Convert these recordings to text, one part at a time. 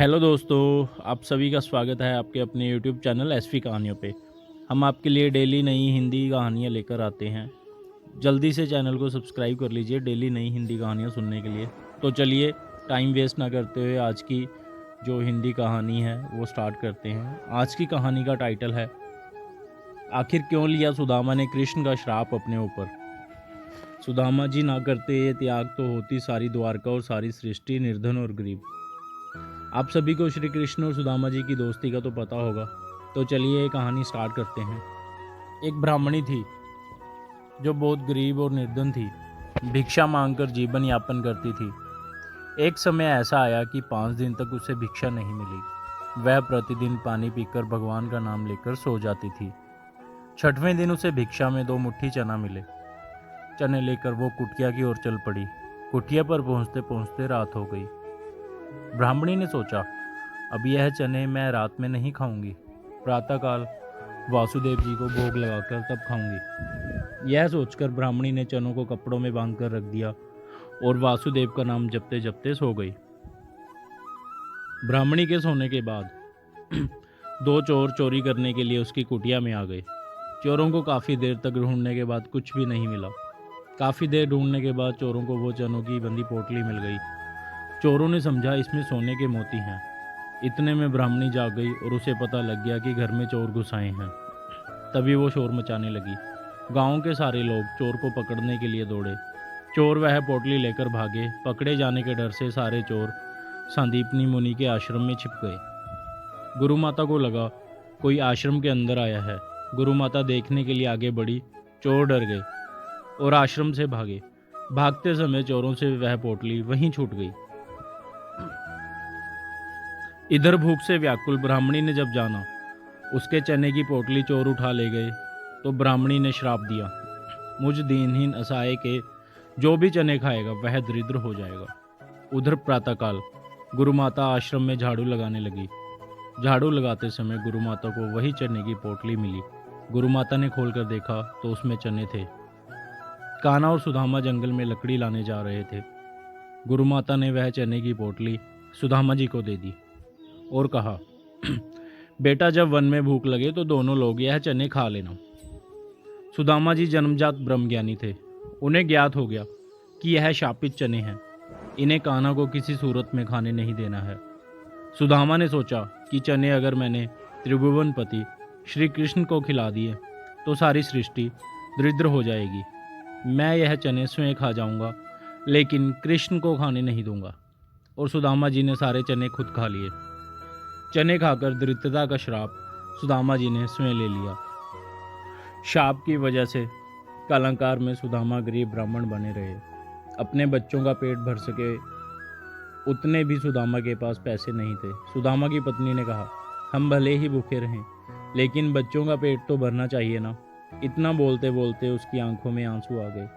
Hello दोस्तों, आप सभी का स्वागत है आपके अपने यूट्यूब चैनल एसवी कहानियों पे। हम आपके लिए डेली नई हिंदी कहानियाँ लेकर आते हैं। जल्दी से चैनल को सब्सक्राइब कर लीजिए डेली नई हिंदी कहानियाँ सुनने के लिए। तो चलिए टाइम वेस्ट ना करते हुए आज की जो हिंदी कहानी है वो स्टार्ट करते हैं। आज की कहानी का टाइटल है आखिर क्यों लिया सुदामा ने कृष्ण का श्राप अपने ऊपर। सुदामा जी ना करते ये त्याग तो होती सारी द्वारका और सारी सृष्टि निर्धन और गरीब। आप सभी को श्री कृष्ण और सुदामा जी की दोस्ती का तो पता होगा। तो चलिए ये कहानी स्टार्ट करते हैं। एक ब्राह्मणी थी जो बहुत गरीब और निर्धन थी। भिक्षा मांगकर जीवन यापन करती थी। एक समय ऐसा आया कि 5 दिन तक उसे भिक्षा नहीं मिली। वह प्रतिदिन पानी पीकर भगवान का नाम लेकर सो जाती थी। 6वें दिन उसे भिक्षा में 2 मुट्ठी चना मिले। चने लेकर वो कुटिया की ओर चल पड़ी। कुटिया पर पहुंचते पहुंचते रात हो गई। ब्राह्मणी ने सोचा, अब यह चने मैं रात में नहीं खाऊंगी, प्रातःकाल वासुदेव जी को भोग लगाकर तब खाऊंगी। यह सोचकर ब्राह्मणी ने चनों को कपड़ों में बांधकर रख दिया और वासुदेव का नाम जपते जपते सो गई। ब्राह्मणी के सोने के बाद 2 चोर चोरी करने के लिए उसकी कुटिया में आ गए। चोरों को काफ़ी देर तक ढूंढने के बाद कुछ भी नहीं मिला। काफ़ी देर ढूंढने के बाद चोरों को वो चनों की बंधी पोटली मिल गई। चोरों ने समझा इसमें सोने के मोती हैं। इतने में ब्राह्मणी जाग गई और उसे पता लग गया कि घर में चोर घुस आए हैं। तभी वो शोर मचाने लगी। गांव के सारे लोग चोर को पकड़ने के लिए दौड़े। चोर वह पोटली लेकर भागे। पकड़े जाने के डर से सारे चोर सांदीपनी मुनि के आश्रम में छिप गए। गुरु माता को लगा कोई आश्रम के अंदर आया है। गुरु माता देखने के लिए आगे बढ़ी। चोर डर गए और आश्रम से भागे। भागते समय चोरों से वह पोटली वहीं छूट गई। इधर भूख से व्याकुल ब्राह्मणी ने जब जाना उसके चने की पोटली चोर उठा ले गए तो ब्राह्मणी ने श्राप दिया, मुझ दीनहीन असहाय के जो भी चने खाएगा वह दरिद्र हो जाएगा। उधर प्रातःकाल गुरु माता आश्रम में झाड़ू लगाने लगी। झाड़ू लगाते समय गुरु माता को वही चने की पोटली मिली। गुरु माता ने खोलकर देखा तो उसमें चने थे। कान्हा और सुदामा जंगल में लकड़ी लाने जा रहे थे। गुरु माता ने वह चने की पोटली सुदामा जी को दे दी और कहा, बेटा जब वन में भूख लगे तो दोनों लोग यह चने खा लेना। सुदामा जी जन्मजात ब्रह्मज्ञानी थे। उन्हें ज्ञात हो गया कि यह शापित चने हैं, इन्हें कान्हा को किसी सूरत में खाने नहीं देना है। सुदामा ने सोचा कि चने अगर मैंने त्रिभुवनपति श्री कृष्ण को खिला दिए तो सारी सृष्टि दरिद्र हो जाएगी। मैं यह चने स्वयं खा जाऊंगा, लेकिन कृष्ण को खाने नहीं दूंगा। और सुदामा जी ने सारे चने खुद खा लिए। चने खाकर दरिद्रता का श्राप सुदामा जी ने स्वयं ले लिया। शाप की वजह से कालांकार में सुदामा गरीब ब्राह्मण बने रहे। अपने बच्चों का पेट भर सके उतने भी सुदामा के पास पैसे नहीं थे। सुदामा की पत्नी ने कहा, हम भले ही भूखे रहें लेकिन बच्चों का पेट तो भरना चाहिए ना। इतना बोलते बोलते उसकी आंखों में आंसू आ गए।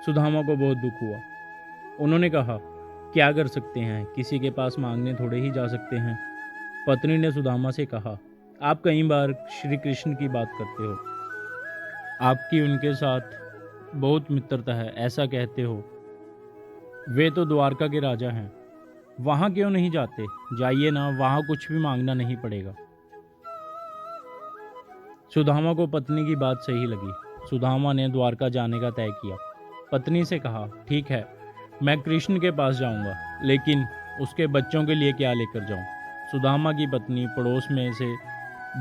सुदामा को बहुत दुख हुआ। उन्होंने कहा, क्या कर सकते हैं, किसी के पास मांगने थोड़े ही जा सकते हैं। पत्नी ने सुदामा से कहा, आप कई बार श्री कृष्ण की बात करते हो, आपकी उनके साथ बहुत मित्रता है, ऐसा कहते हो। वे तो द्वारका के राजा हैं, वहां क्यों नहीं जाते? जाइए ना, वहां कुछ भी मांगना नहीं पड़ेगा। सुदामा को पत्नी की बात सही लगी। सुदामा ने द्वारका जाने का तय किया। पत्नी से कहा, ठीक है, मैं कृष्ण के पास जाऊंगा, लेकिन उसके बच्चों के लिए क्या लेकर जाऊं? सुदामा की पत्नी पड़ोस में से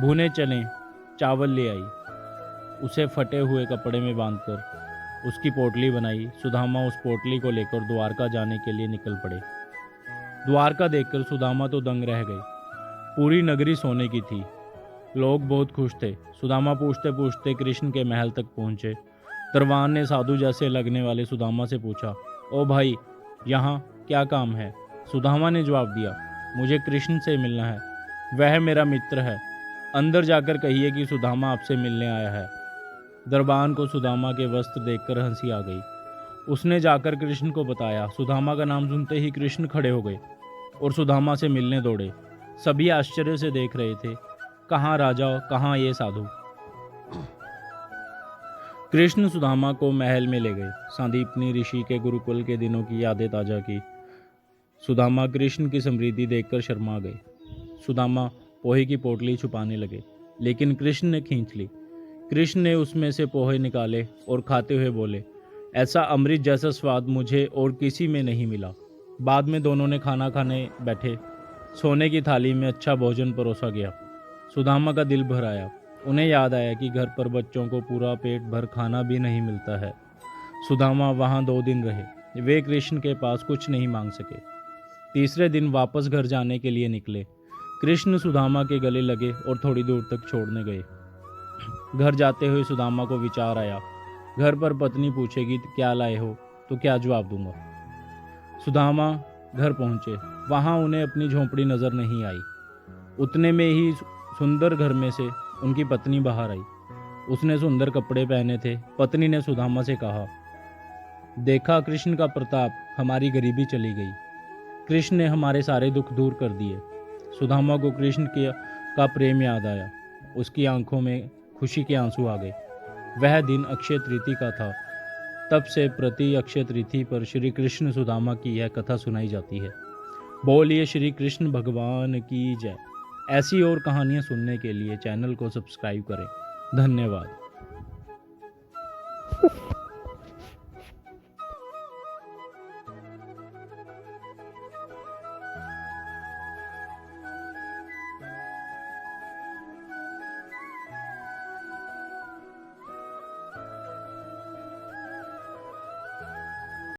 भुने चने चावल ले आई। उसे फटे हुए कपड़े में बांधकर उसकी पोटली बनाई। सुदामा उस पोटली को लेकर द्वारका जाने के लिए निकल पड़े। द्वारका देखकर सुदामा तो दंग रह गए। पूरी नगरी सोने की थी। लोग बहुत खुश थे। सुदामा पूछते पूछते कृष्ण के महल तक पहुंचे। दरबान ने साधु जैसे लगने वाले सुदामा से पूछा, ओ भाई, यहाँ क्या काम है? सुदामा ने जवाब दिया, मुझे कृष्ण से मिलना है, वह मेरा मित्र है। अंदर जाकर कहिए कि सुदामा आपसे मिलने आया है। दरबान को सुदामा के वस्त्र देखकर हंसी आ गई। उसने जाकर कृष्ण को बताया। सुदामा का नाम सुनते ही कृष्ण खड़े हो गए और सुदामा से मिलने दौड़े। सभी आश्चर्य से देख रहे थे, कहाँ राजा, कहाँ ये साधु। कृष्ण सुदामा को महल में ले गए। सांदीपनी ऋषि के गुरुकुल के दिनों की यादें ताजा की। सुदामा कृष्ण की समृद्धि देखकर शर्मा गए। सुदामा पोहे की पोटली छुपाने लगे, लेकिन कृष्ण ने खींच ली। कृष्ण ने उसमें से पोहे निकाले और खाते हुए बोले, ऐसा अमृत जैसा स्वाद मुझे और किसी में नहीं मिला। बाद में दोनों ने खाना खाने बैठे। सोने की थाली में अच्छा भोजन परोसा गया। सुदामा का दिल भर आया। उन्हें याद आया कि घर पर बच्चों को पूरा पेट भर खाना भी नहीं मिलता है। सुदामा वहाँ 2 दिन रहे। वे कृष्ण के पास कुछ नहीं मांग सके। तीसरे दिन वापस घर जाने के लिए निकले। कृष्ण सुदामा के गले लगे और थोड़ी दूर तक छोड़ने गए। घर जाते हुए सुदामा को विचार आया, घर पर पत्नी पूछेगी तो क्या लाए हो, तो क्या जवाब दूंगा। सुदामा घर पहुंचे। वहां उन्हें अपनी झोंपड़ी नजर नहीं आई। उतने में ही सुंदर घर में से उनकी पत्नी बाहर आई। उसने सुंदर कपड़े पहने थे। पत्नी ने सुदामा से कहा, देखा कृष्ण का प्रताप, हमारी गरीबी चली गई। कृष्ण ने हमारे सारे दुख दूर कर दिए। सुदामा को कृष्ण का प्रेम याद आया। उसकी आंखों में खुशी के आंसू आ गए। वह दिन अक्षय तृतीया का था। तब से प्रति अक्षय तृतीया पर श्री कृष्ण सुदामा की यह कथा सुनाई जाती है। बोलिए श्री कृष्ण भगवान की जय। ऐसी और कहानियाँ सुनने के लिए चैनल को सब्सक्राइब करें। धन्यवाद।